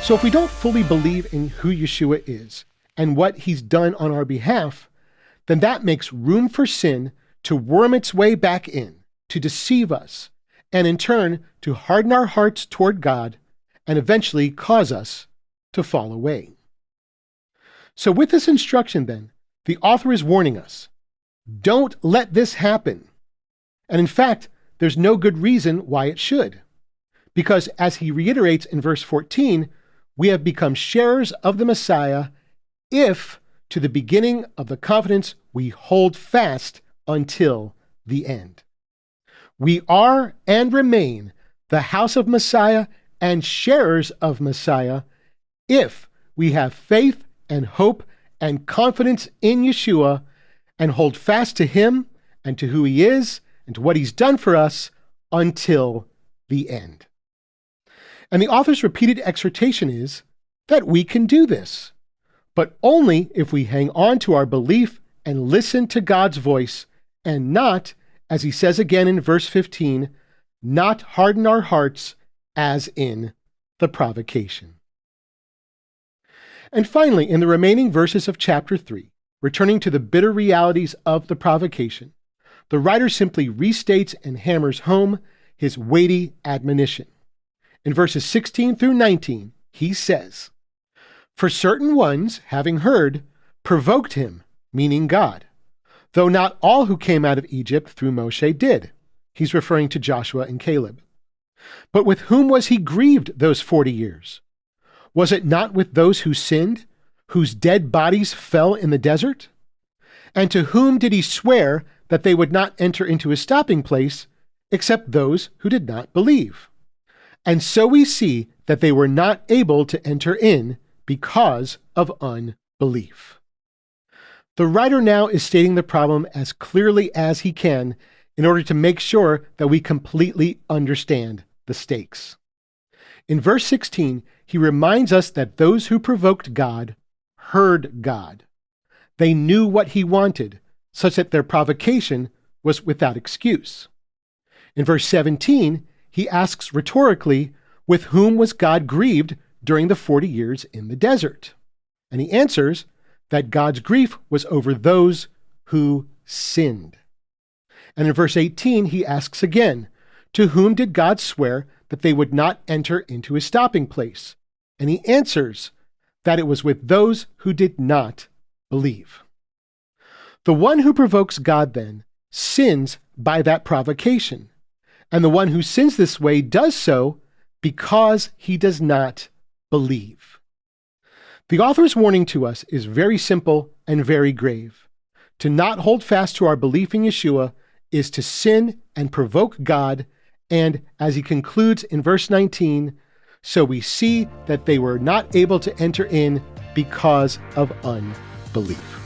So if we don't fully believe in who Yeshua is and what he's done on our behalf, then that makes room for sin to worm its way back in, to deceive us, and in turn to harden our hearts toward God and eventually cause us to fall away. So with this instruction then, the author is warning us, don't let this happen. And in fact, there's no good reason why it should. Because as he reiterates in verse 14, we have become sharers of the Messiah if to the beginning of the confidence we hold fast until the end. We are and remain the house of Messiah and sharers of Messiah if we have faith and hope and confidence in Yeshua and hold fast to him and to who he is and to what he's done for us until the end. And the author's repeated exhortation is that we can do this, but only if we hang on to our belief and listen to God's voice and not, as he says again in verse 15, not harden our hearts as in the provocation. And finally, in the remaining verses of chapter 3, returning to the bitter realities of the provocation, the writer simply restates and hammers home his weighty admonition. In verses 16 through 19, he says, "For certain ones, having heard, provoked him," meaning God, "though not all who came out of Egypt through Moshe did." He's referring to Joshua and Caleb. "But with whom was he grieved those 40 years? Was it not with those who sinned, whose dead bodies fell in the desert? And to whom did he swear that they would not enter into his stopping place, except those who did not believe? And so we see that they were not able to enter in because of unbelief." The writer now is stating the problem as clearly as he can in order to make sure that we completely understand the stakes. In verse 16, he reminds us that those who provoked God heard God. They knew what he wanted, such that their provocation was without excuse. In verse 17, he asks rhetorically, with whom was God grieved during the 40 years in the desert? And he answers that God's grief was over those who sinned. And in verse 18, he asks again, to whom did God swear that they would not enter into his stopping place? And he answers that it was with those who did not believe. The one who provokes God then sins by that provocation. And the one who sins this way does so because he does not believe. The author's warning to us is very simple and very grave. To not hold fast to our belief in Yeshua is to sin and provoke God, and as he concludes in verse 19, so we see that they were not able to enter in because of unbelief.